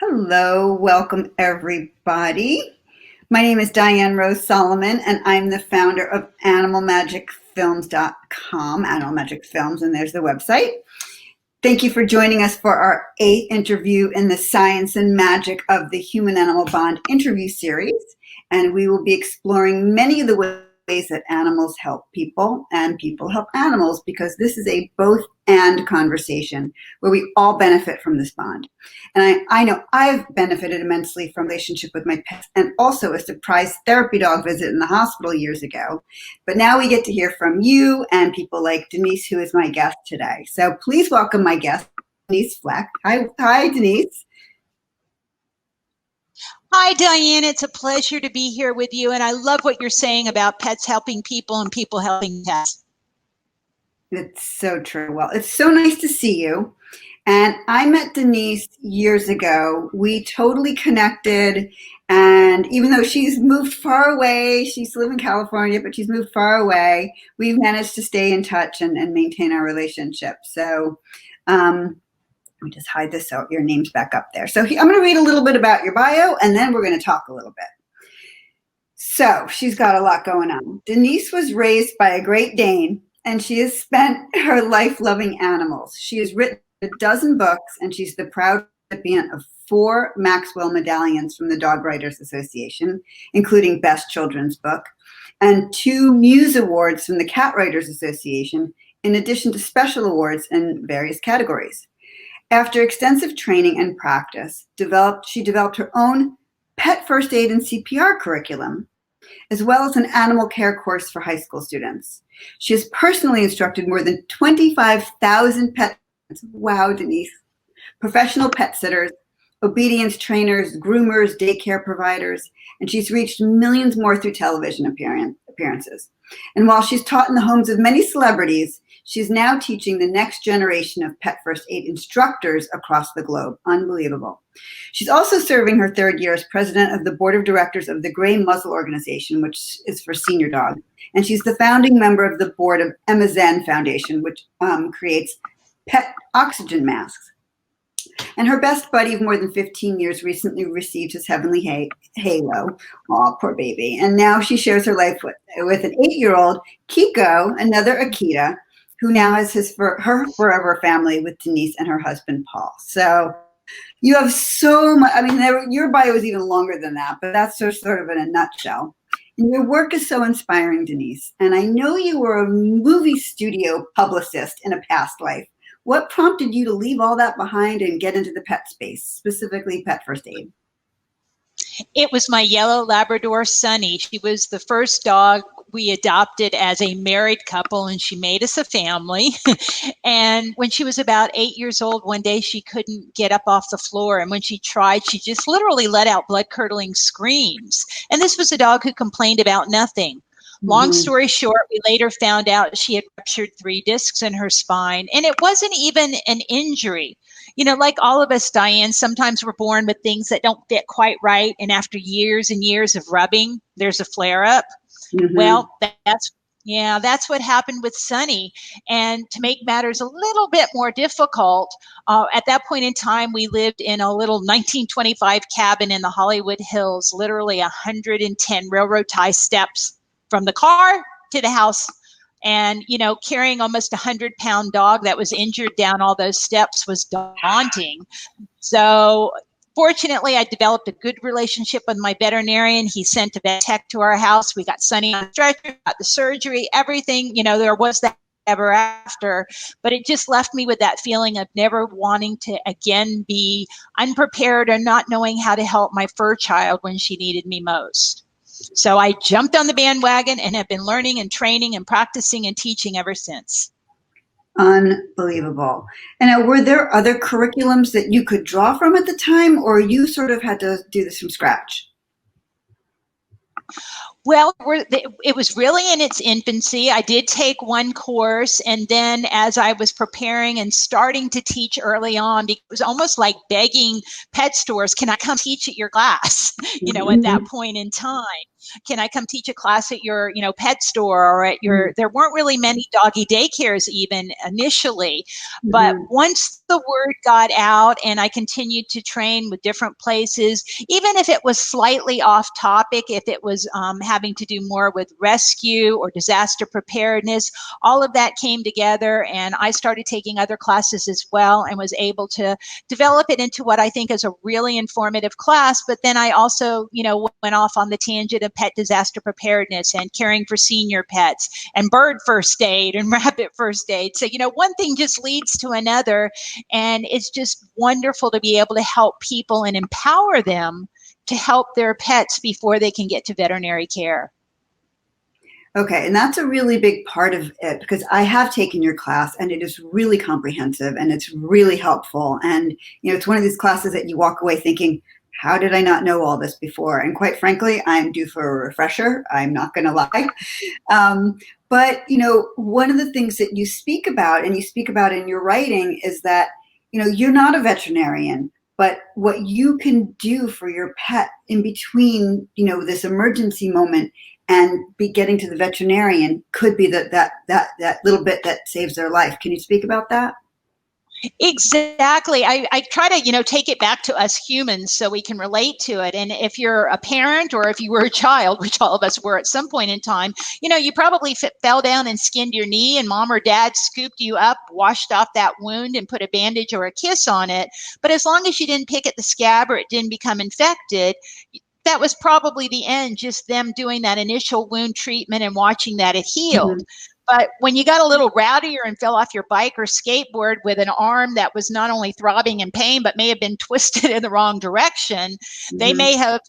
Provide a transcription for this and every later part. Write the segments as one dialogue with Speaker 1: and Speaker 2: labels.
Speaker 1: Hello, welcome everybody. My name is Diane Rose Solomon, and I'm the founder of animalmagicfilms.com, Animal Magic Films, and there's the website. Thank you for joining us for our 8th interview in the Science and Magic of the Human-Animal Bond interview series, and we will be exploring many of the ways that animals help people and people help animals, because this is a both and conversation where we all benefit from this bond. And I know I've benefited immensely from relationship with my pets, and also a surprise therapy dog visit in the hospital years ago. But now we get to hear from you and people like Denise, who is my guest today. So please welcome my guest, Denise Fleck. Hi, Denise.
Speaker 2: Hi, Diane. It's a pleasure to be here with you. And I love what you're saying about pets helping people and people helping pets.
Speaker 1: It's so true. Well, it's so nice to see you. And I met Denise years ago. We totally connected. And even though she's moved far away, she used to live in California, but she's moved far away, we've managed to stay in touch and maintain our relationship. So let me just hide this so your name's back up there. So I'm going to read a little bit about your bio, and then we're going to talk a little bit. So she's got a lot going on. Denise was raised by a Great Dane, and she has spent her life loving animals. She has written a dozen books, and she's the proud recipient of 4 Maxwell medallions from the Dog Writers Association, including Best Children's Book, and 2 Muse Awards from the Cat Writers Association, in addition to special awards in various categories. After extensive training and practice, she developed her own Pet FirstAid and CPR curriculum, as well as an animal care course for high school students. She has personally instructed more than 25,000 pet parents. Wow, Denise. Professional pet sitters, obedience trainers, groomers, daycare providers, and she's reached millions more through television appearances. And while she's taught in the homes of many celebrities, she's now teaching the next generation of Pet FirstAid instructors across the globe. Unbelievable. She's also serving her 3rd year as president of the board of directors of the Gray Muzzle organization, which is for senior dogs. And she's the founding member of the board of Emma Zen Foundation, which creates pet oxygen masks. And her best buddy of more than 15 years recently received his heavenly halo. Aw, poor baby. And now she shares her life with an 8-year-old, Kiko, another Akita, who now has her forever family with Denise and her husband, Paul. So you have so much. I mean, your bio is even longer than that, but that's sort of in a nutshell. And your work is so inspiring, Denise. And I know you were a movie studio publicist in a past life. What prompted you to leave all that behind and get into the pet space, specifically Pet FirstAid?
Speaker 2: It was my yellow Labrador, Sunny. She was the first dog we adopted as a married couple, and she made us a family. And when she was about 8 years old, one day she couldn't get up off the floor. And when she tried, she just literally let out blood-curdling screams. And this was a dog who complained about nothing. Long story short, we later found out she had ruptured 3 discs in her spine, and it wasn't even an injury. You know, like all of us, Diane, sometimes we're born with things that don't fit quite right, and after years and years of rubbing, there's a flare-up. Well, that's what happened with Sunny. And to make matters a little bit more difficult, at that point in time, we lived in a little 1925 cabin in the Hollywood Hills, literally 110 railroad tie steps from the car to the house. And, you know, carrying almost 100-pound dog that was injured down all those steps was daunting. So fortunately, I developed a good relationship with my veterinarian. He sent a vet tech to our house. We got Sunny on a stretcher, got the surgery, everything. You know, there was that ever after, but it just left me with that feeling of never wanting to again be unprepared or not knowing how to help my fur child when she needed me most. So I jumped on the bandwagon and have been learning and training and practicing and teaching ever since.
Speaker 1: Unbelievable. And were there other curriculums that you could draw from at the time, or you sort of had to do this from scratch?
Speaker 2: Well, it was really in its infancy. I did take one course, and then as I was preparing and starting to teach early on, it was almost like begging pet stores, can I come teach at your class, you know, at that point in time. can I come teach a class at your, pet store or at your, there weren't really many doggy daycares even initially. But
Speaker 1: Mm-hmm.
Speaker 2: once the word got out and I continued to train with different places, even if it was slightly off topic, if it was having to do more with rescue or disaster preparedness, all of that came together, and I started taking other classes as well and was able to develop it into what I think is a really informative class. But then I also, went off on the tangent of pet disaster preparedness and caring for senior pets and bird first aid and rabbit first aid. So, one thing just leads to another, and it's just wonderful to be able to help people and empower them to help their pets before they can get to veterinary care.
Speaker 1: Okay, and that's a really big part of it, because I have taken your class and it is really comprehensive and it's really helpful. And, it's one of these classes that you walk away thinking, how did I not know all this before? And quite frankly, I'm due for a refresher. I'm not going to lie. But, one of the things that you speak about, and you speak about in your writing, is that, you're not a veterinarian, but what you can do for your pet in between, this emergency moment and be getting to the veterinarian could be that little bit that saves their life. Can you speak about that?
Speaker 2: Exactly. I try to, take it back to us humans so we can relate to it. And if you're a parent or if you were a child, which all of us were at some point in time, you probably fell down and skinned your knee and mom or dad scooped you up, washed off that wound and put a bandage or a kiss on it. But as long as you didn't pick at the scab or it didn't become infected, that was probably the end, just them doing that initial wound treatment and watching that it healed.
Speaker 1: Mm-hmm.
Speaker 2: But when you got a little rowdier and fell off your bike or skateboard with an arm that was not only throbbing in pain, but may have been twisted in the wrong direction, they
Speaker 1: Mm-hmm.
Speaker 2: may have,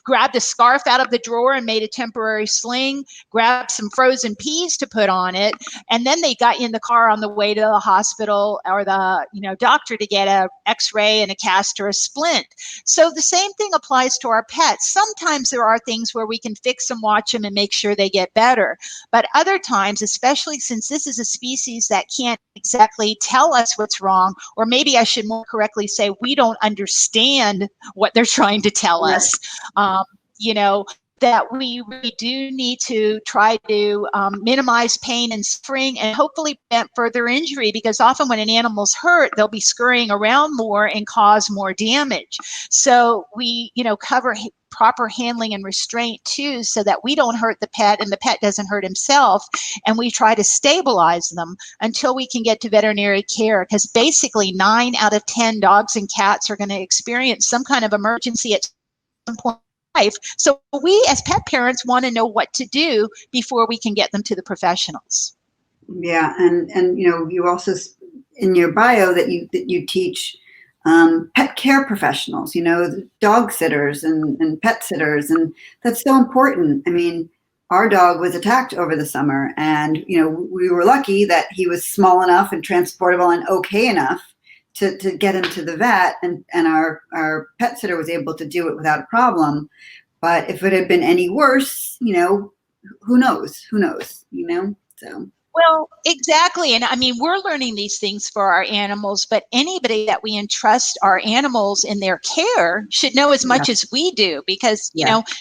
Speaker 2: grabbed a scarf out of the drawer and made a temporary sling, grabbed some frozen peas to put on it, and then they got you in the car on the way to the hospital or the, doctor to get a x-ray and a cast or a splint. So the same thing applies to our pets. Sometimes there are things where we can fix them, watch them, and make sure they get better. But other times, especially since this is a species that can't exactly tell us what's wrong, or maybe I should more correctly say we don't understand what they're trying to tell us, that we really do need to try to minimize pain and suffering and hopefully prevent further injury, because often when an animal's hurt, they'll be scurrying around more and cause more damage. So we, cover proper handling and restraint too, so that we don't hurt the pet and the pet doesn't hurt himself. And we try to stabilize them until we can get to veterinary care, because basically 9 out of 10 dogs and cats are going to experience some kind of emergency at some point in life. So we as pet parents want to know what to do before we can get them to the professionals.
Speaker 1: Yeah, and you also in your bio that you teach pet care professionals, dog sitters and pet sitters, and that's so important. I mean, our dog was attacked over the summer, and we were lucky that he was small enough and transportable and okay enough to get him to the vet, and our pet sitter was able to do it without a problem. But if it had been any worse, who knows? So.
Speaker 2: Well, exactly. And I mean, we're learning these things for our animals, but anybody that we entrust our animals in their care should know as much as we do, because,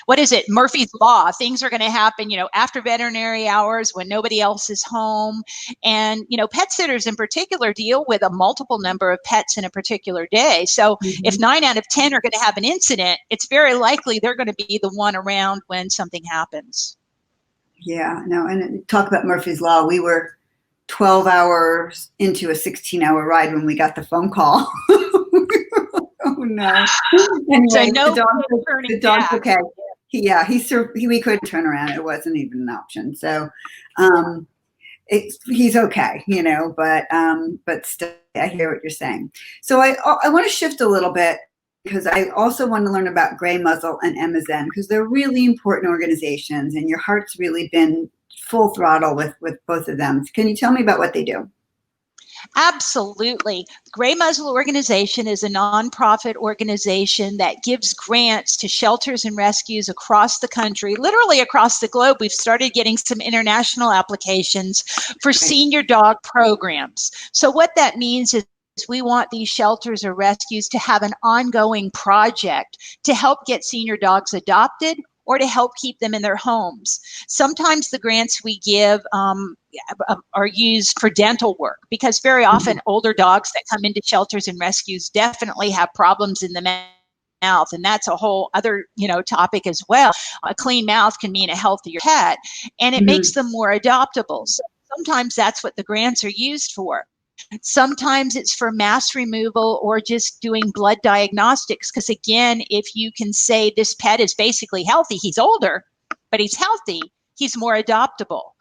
Speaker 2: what is it? Murphy's Law. Things are going to happen, after veterinary hours when nobody else is home. And, pet sitters in particular deal with a multiple number of pets in a particular day. So if 9 out of 10 are going to have an incident, it's very likely they're going to be the one around when something happens.
Speaker 1: Yeah, no, and talk about Murphy's Law. We were 12 hours into a 16-hour ride when we got the phone call. Oh no! Anyway,
Speaker 2: So no
Speaker 1: the dog's okay. We couldn't turn around. It wasn't even an option. So, he's okay, but still, I hear what you're saying. So I want to shift a little bit, because I also want to learn about Gray Muzzle and Emma Zen, because they're really important organizations, and your heart's really been full throttle with both of them. Can you tell me about what they do?
Speaker 2: Absolutely. Gray Muzzle Organization is a nonprofit organization that gives grants to shelters and rescues across the country, literally across the globe. We've started getting some international applications for senior dog programs. So what that means is we want these shelters or rescues to have an ongoing project to help get senior dogs adopted or to help keep them in their homes. Sometimes the grants we give are used for dental work, because very often older dogs that come into shelters and rescues definitely have problems in the mouth, and that's a whole other topic as well. A clean mouth can mean a healthier pet, and it makes them more adoptable. So sometimes that's what the grants are used for. Sometimes it's for mass removal or just doing blood diagnostics, because again, if you can say this pet is basically healthy, he's older, but he's healthy, he's more adoptable.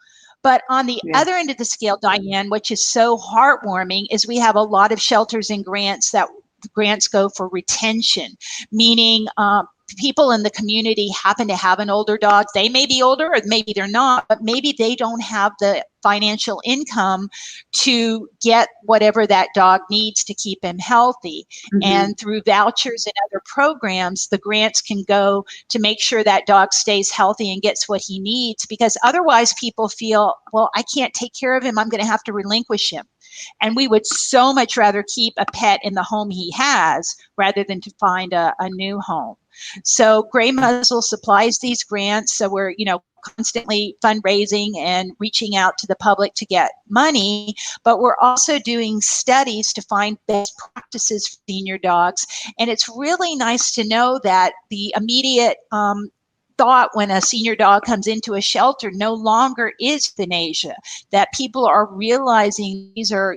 Speaker 2: But on the other end of the scale, Diane, which is so heartwarming, is we have a lot of shelters and grants that grants go for retention, meaning people in the community happen to have an older dog. They may be older, or maybe they're not, but maybe they don't have the financial income to get whatever that dog needs to keep him healthy. And through vouchers and other programs, the grants can go to make sure that dog stays healthy and gets what he needs, because otherwise people feel, well, I can't take care of him, I'm going to have to relinquish him. And we would so much rather keep a pet in the home he has rather than to find a new home. So Gray Muzzle supplies these grants. So we're, constantly fundraising and reaching out to the public to get money, but we're also doing studies to find best practices for senior dogs. And it's really nice to know that the immediate thought when a senior dog comes into a shelter no longer is euthanasia, that people are realizing these are,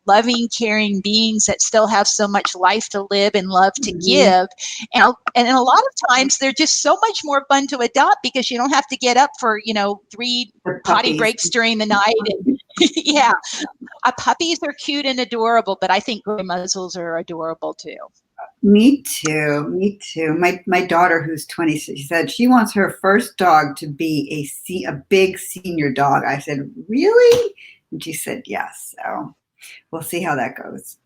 Speaker 2: loving, caring beings that still have so much life to live and love to give. And a lot of times they're just so much more fun to adopt, because you don't have to get up for, 3 potty breaks during the night. And, yeah, puppies are cute and adorable, but I think gray muzzles are adorable too.
Speaker 1: Me too. My daughter, who's 20, she said she wants her first dog to be a big senior dog. I said, really? And she said, yes. So we'll see how that goes.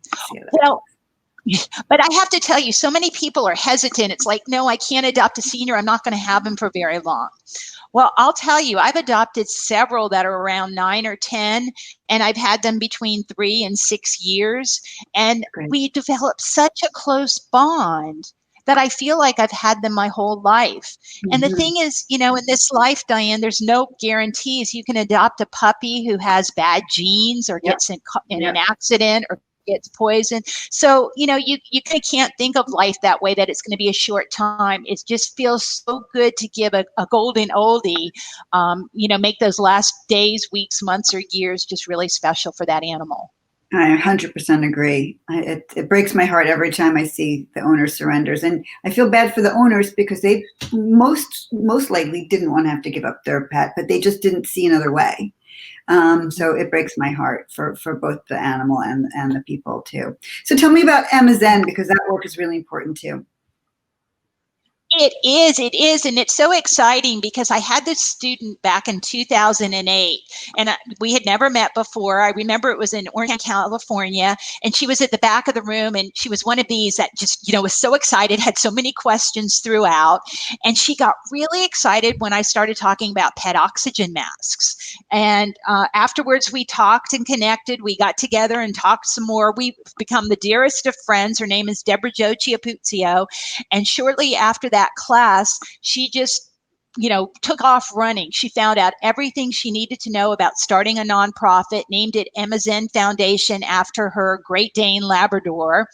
Speaker 2: But I have to tell you, so many people are hesitant. It's like, no, I can't adopt a senior. I'm not going to have him for very long. Well, I'll tell you, I've adopted several that are around 9 or 10, and I've had them between 3 and 6 years. And we developed such a close bond that I feel like I've had them my whole life. And the thing is, in this life, Diane, there's no guarantees. You can adopt a puppy who has bad genes or gets in an accident or gets poisoned. So, you kind of can't think of life that way, that it's going to be a short time. It just feels so good to give a golden oldie, make those last days, weeks, months, or years just really special for that animal.
Speaker 1: I 100% agree. It breaks my heart every time I see the owner surrenders. And I feel bad for the owners, because they most likely didn't want to have to give up their pet, but they just didn't see another way. So it breaks my heart for both the animal and the people too. So tell me about Emma Zen, because that work is really important too.
Speaker 2: It is. And it's so exciting, because I had this student back in 2008, and we had never met before. I remember it was in Orange, California, and she was at the back of the room, and she was one of these that just, was so excited, had so many questions throughout. And she got really excited when I started talking about pet oxygen masks. And afterwards, we talked and connected. We got together and talked some more. We've become the dearest of friends. Her name is Deborah Jo Chiapuzio. And shortly after that class, she just took off running. She found out everything she needed to know about starting a nonprofit, named it Emma Zen Foundation after her Great Dane Labrador.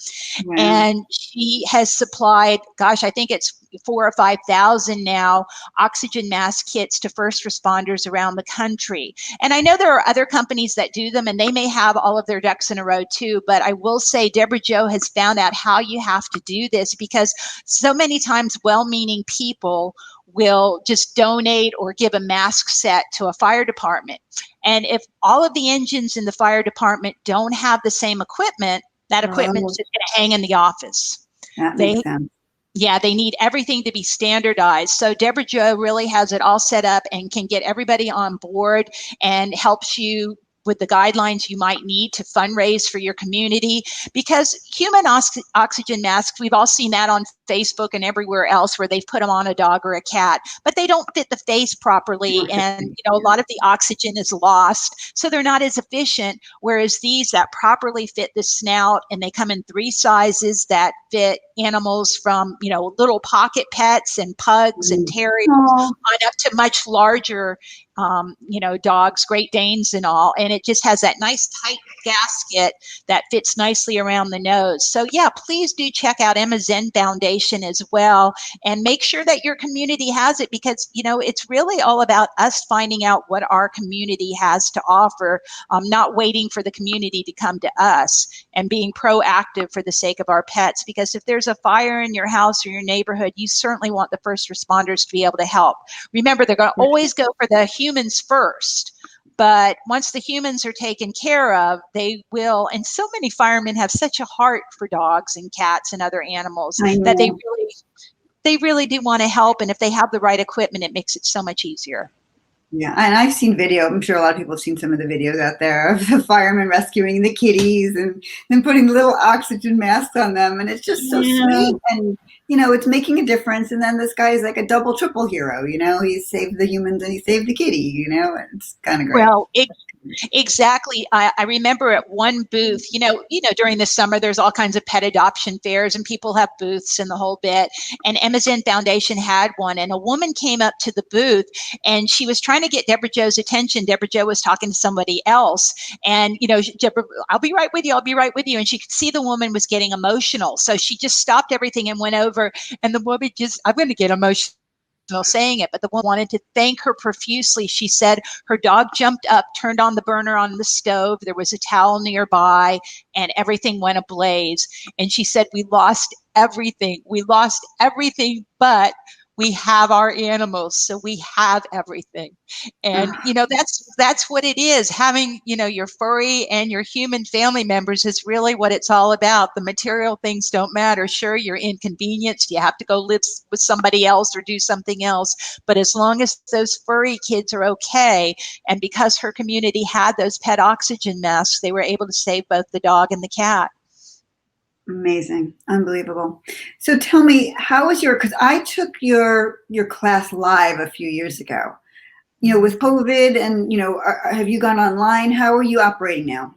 Speaker 2: Wow. And she has supplied, I think it's 4,000 or 5,000 now, oxygen mask kits to first responders around the country. And I know there are other companies that do them, and they may have all of their ducks in a row too, but I will say Deborah Jo has found out how you have to do this, because so many times well-meaning people will just donate or give a mask set to a fire department. And if all of the engines in the fire department don't have the same equipment, that equipment is just going to hang in the office.
Speaker 1: That makes sense.
Speaker 2: Yeah, they need everything to be standardized. So Deborah Jo really has it all set up and can get everybody on board and helps you with the guidelines you might need to fundraise for your community, because human oxygen masks, we've all seen that on Facebook and everywhere else where they've put them on a dog or a cat, but they don't fit the face properly, and a lot of the oxygen is lost, so they're not as efficient. Whereas these that properly fit the snout, and they come in 3 sizes that fit animals from little pocket pets and pugs and terriers
Speaker 1: Oh,
Speaker 2: on up to much larger dogs, Great Danes and all. And it just has that nice tight gasket that fits nicely around the nose. So yeah, please do check out Emma Zen Foundation as well, and make sure that your community has it, because it's really all about us finding out what our community has to offer, not waiting for the community to come to us, and being proactive for the sake of our pets. Because if there's a fire in your house or your neighborhood, you certainly want the first responders to be able to help. Remember, they're going to always go for the humans first, but once the humans are taken care of, they will. And so many firemen have such a heart for dogs and cats and other animals
Speaker 1: I
Speaker 2: that
Speaker 1: know.
Speaker 2: they really do want to help. And if they have the right equipment, it makes it so much easier.
Speaker 1: Yeah, and I've seen video. I'm sure a lot of people have seen some of the videos out there of the firemen rescuing the kitties and then putting little oxygen masks on them, and it's just so
Speaker 2: Yeah.
Speaker 1: sweet. And it's making a difference. And then this guy is like a double, triple hero. He saved the humans and he saved the kitty. It's kind of great.
Speaker 2: Well, exactly. I remember at one booth, during the summer, there's all kinds of pet adoption fairs and people have booths and the whole bit. And Emma Zen Foundation had one, and a woman came up to the booth and she was trying to get Deborah Joe's attention. Deborah Joe was talking to somebody else, and, Deborah, I'll be right with you. I'll be right with you. And she could see the woman was getting emotional. So she just stopped everything and went over, and the woman I'm going to get emotional saying it, but the woman wanted to thank her profusely. She said her dog jumped up, turned on the burner on the stove. There was a towel nearby, and everything went ablaze. And she said, we lost everything. We lost everything, but we have our animals, so we have everything. And that's what it is. Having your furry and your human family members is really what it's all about. The material things don't matter. Sure, you're inconvenienced, you have to go live with somebody else or do something else, but as long as those furry kids are okay, and because her community had those pet oxygen masks, they were able to save both the dog and the cat.
Speaker 1: Amazing. Unbelievable. So tell me, how was because I took your class live a few years ago, with COVID and, have you gone online? How are you operating now?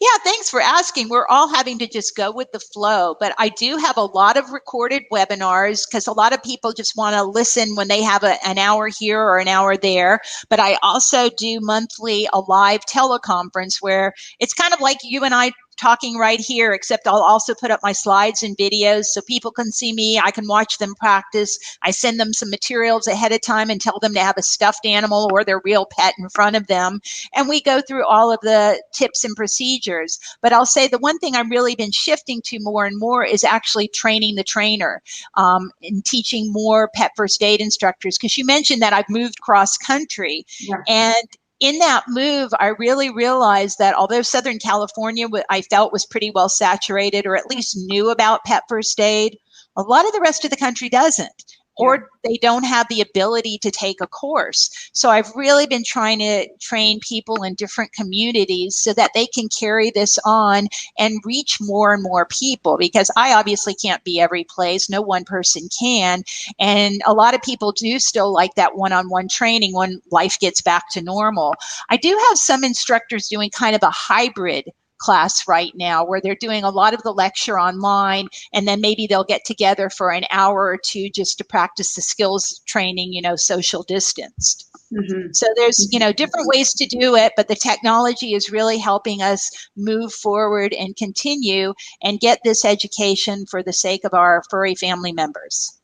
Speaker 2: Yeah, thanks for asking. We're all having to just go with the flow, but I do have a lot of recorded webinars because a lot of people just want to listen when they have an hour here or an hour there. But I also do monthly a live teleconference where it's kind of like you and I talking right here, except I'll also put up my slides and videos so people can see me. I can watch them practice. I send them some materials ahead of time and tell them to have a stuffed animal or their real pet in front of them. And we go through all of the tips and procedures. But I'll say the one thing I've really been shifting to more and more is actually training the trainer, and teaching more pet first aid instructors. Because you mentioned that I've moved cross country.
Speaker 1: Yeah.
Speaker 2: And in that move, I really realized that although Southern California, I felt was pretty well saturated, or at least knew about pet first aid, a lot of the rest of the country doesn't, or they don't have the ability to take a course. So I've really been trying to train people in different communities so that they can carry this on and reach more and more people, because I obviously can't be every place. No one person can. And a lot of people do still like that one-on-one training when life gets back to normal. I do have some instructors doing kind of a hybrid class right now where they're doing a lot of the lecture online, and then maybe they'll get together for an hour or two just to practice the skills training, social distanced.
Speaker 1: Mm-hmm.
Speaker 2: So there's, different ways to do it, but the technology is really helping us move forward and continue and get this education for the sake of our furry family members.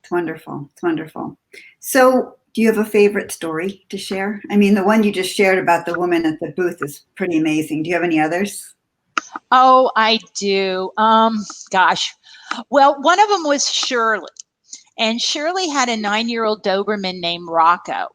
Speaker 1: It's wonderful. It's wonderful. So do you have a favorite story to share? I mean, the one you just shared about the woman at the booth is pretty amazing. Do you have any others?
Speaker 2: Oh, I do. Gosh. Well, one of them was Shirley. And Shirley had a 9-year-old Doberman named Rocco.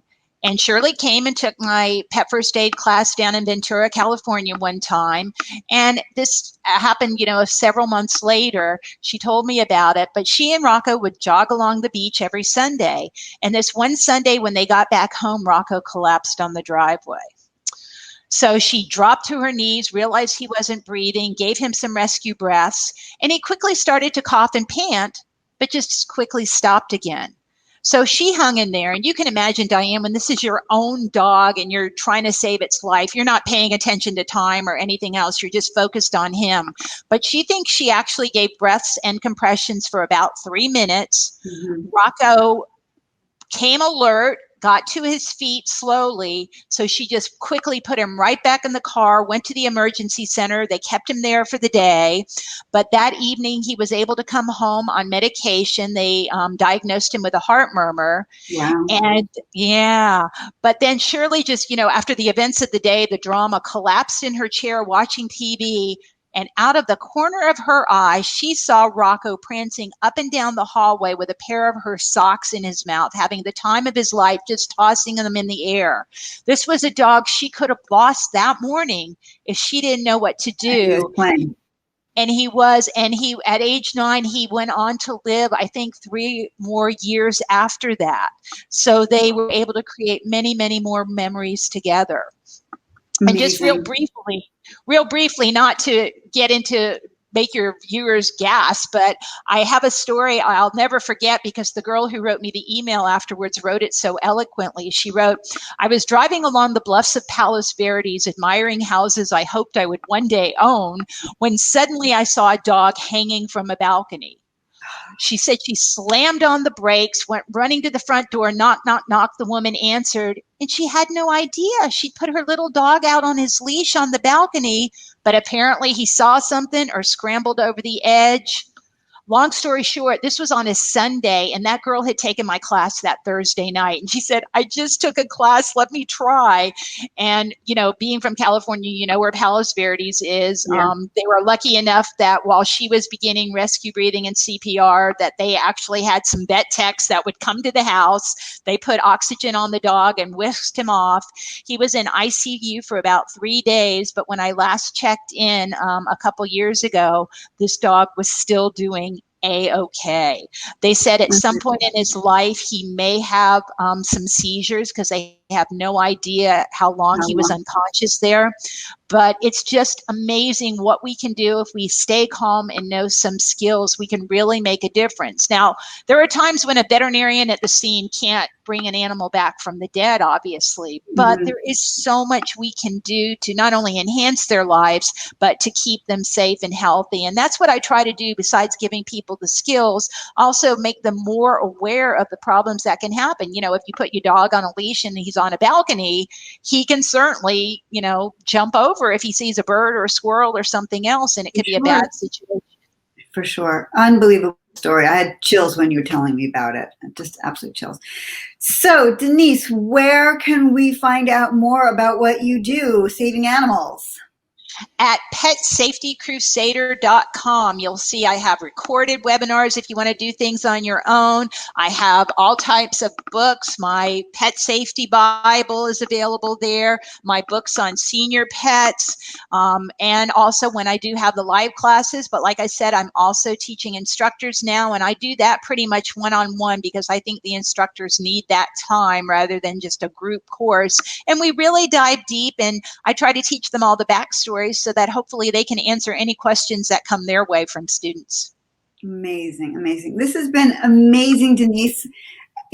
Speaker 2: And Shirley came and took my pet first aid class down in Ventura, California one time. And this happened, several months later. She told me about it, but she and Rocco would jog along the beach every Sunday. And this one Sunday when they got back home, Rocco collapsed on the driveway. So she dropped to her knees, realized he wasn't breathing, gave him some rescue breaths, and he quickly started to cough and pant, but just quickly stopped again. So she hung in there. And you can imagine, Diane, when this is your own dog and you're trying to save its life, you're not paying attention to time or anything else. You're just focused on him. But she thinks she actually gave breaths and compressions for about 3 minutes.
Speaker 1: Mhm.
Speaker 2: Rocco came alert, got to his feet slowly. So she just quickly put him right back in the car, went to the emergency center. They kept him there for the day. But that evening, he was able to come home on medication. They diagnosed him with a heart murmur.
Speaker 1: Wow.
Speaker 2: And yeah, but then Shirley just, after the events of the day, the drama, collapsed in her chair watching TV. And out of the corner of her eye, she saw Rocco prancing up and down the hallway with a pair of her socks in his mouth, having the time of his life, just tossing them in the air. This was a dog she could have lost that morning if she didn't know what to
Speaker 1: He was
Speaker 2: do.
Speaker 1: playing.
Speaker 2: And he at age 9, he went on to live, I think, 3 more years after that. So they were able to create many, many more memories together. And just
Speaker 1: Amazing.
Speaker 2: real briefly, not to get into make your viewers gasp, but I have a story I'll never forget because the girl who wrote me the email afterwards wrote it so eloquently. She wrote, "I was driving along the bluffs of Palos Verdes, admiring houses I hoped I would one day own, when suddenly I saw a dog hanging from a balcony. She said she slammed on the brakes, went running to the front door, knock, knock, knock. The woman answered, and she had no idea. She'd put her little dog out on his leash on the balcony, but apparently he saw something or scrambled over the edge. Long story short, this was on a Sunday, and that girl had taken my class that Thursday night. And she said, I just took a class, let me try. And, being from California, where Palos Verdes is,
Speaker 1: Yeah.
Speaker 2: they were lucky enough that while she was beginning rescue breathing and CPR, that they actually had some vet techs that would come to the house. They put oxygen on the dog and whisked him off. He was in ICU for about 3 days, but when I last checked in a couple years ago, this dog was still doing A-okay. They said at some point in his life, he may have some seizures because they have no idea how long he was unconscious there. But it's just amazing what we can do if we stay calm and know some skills. We can really make a difference. Now, there are times when a veterinarian at the scene can't bring an animal back from the dead, obviously, but there is so much we can do to not only enhance their lives, but to keep them safe and healthy. And that's what I try to do, besides giving people the skills, also make them more aware of the problems that can happen. If you put your dog on a leash and he's on a balcony, he can certainly, jump over if he sees a bird or a squirrel or something else, and it could be a bad situation.
Speaker 1: For sure. Unbelievable story. I had chills when you were telling me about it. Just absolute chills. So, Denise, where can we find out more about what you do saving animals?
Speaker 2: At PetSafetyCrusader.com, you'll see I have recorded webinars if you want to do things on your own. I have all types of books. My Pet Safety Bible is available there. My books on senior pets. And also when I do have the live classes. But like I said, I'm also teaching instructors now. And I do that pretty much one-on-one because I think the instructors need that time rather than just a group course. And we really dive deep, and I try to teach them all the backstory so that hopefully they can answer any questions that come their way from students.
Speaker 1: Amazing, amazing. This has been amazing, Denise.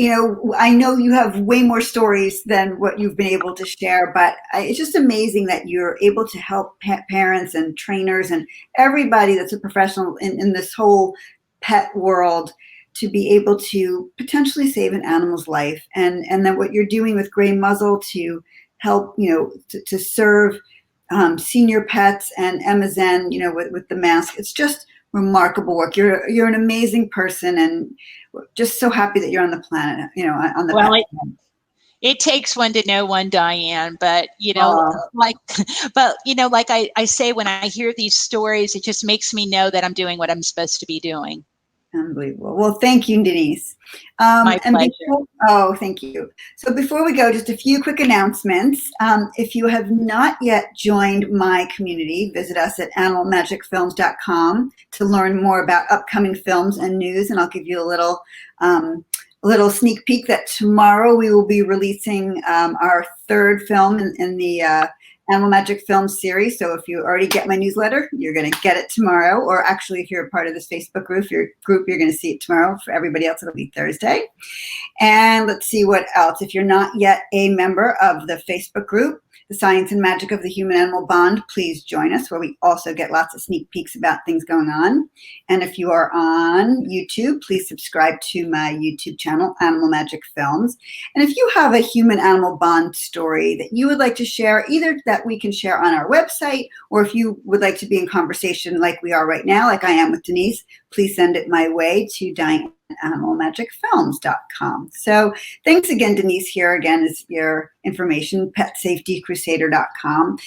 Speaker 1: I know you have way more stories than what you've been able to share, but it's just amazing that you're able to help parents and trainers and everybody that's a professional in this whole pet world to be able to potentially save an animal's life. And then what you're doing with Gray Muzzle to help, to serve senior pets, and Emma Zen, with the mask. It's just remarkable work. You're an amazing person, and just so happy that you're on the planet, on the
Speaker 2: planet. It takes one to know one, Diane, but like I say, when I hear these stories, it just makes me know that I'm doing what I'm supposed to be doing.
Speaker 1: Unbelievable. Well, thank you, Denise.
Speaker 2: My pleasure.
Speaker 1: Thank you. So before we go, just a few quick announcements. If you have not yet joined my community, visit us at animalmagicfilms.com to learn more about upcoming films and news. And I'll give you a little sneak peek that tomorrow we will be releasing our third film in the Animal Magic Film series. So if you already get my newsletter, you're going to get it tomorrow. Or actually, if you're a part of this Facebook group, you're going to see it tomorrow. For everybody else, it'll be Thursday. And let's see what else. If you're not yet a member of the Facebook group, The Science and Magic of the Human-Animal Bond, please join us, where we also get lots of sneak peeks about things going on. And if you are on YouTube, please subscribe to my YouTube channel, Animal Magic Films. And if you have a human-animal bond story that you would like to share, either that we can share on our website, or if you would like to be in conversation like we are right now, like I am with Denise, please send it my way to DianeAnimalMagicFilms.com. So thanks again, Denise. Here again is your information, PetSafetyCrusader.com.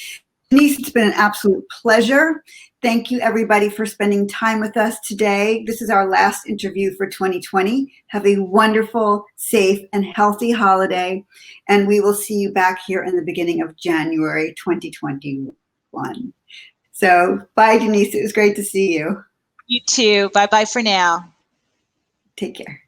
Speaker 1: Denise, it's been an absolute pleasure. Thank you, everybody, for spending time with us today. This is our last interview for 2020. Have a wonderful, safe, and healthy holiday, and we will see you back here in the beginning of January 2021. So bye, Denise. It was great to see you.
Speaker 2: You too. Bye-bye for now.
Speaker 1: Take care.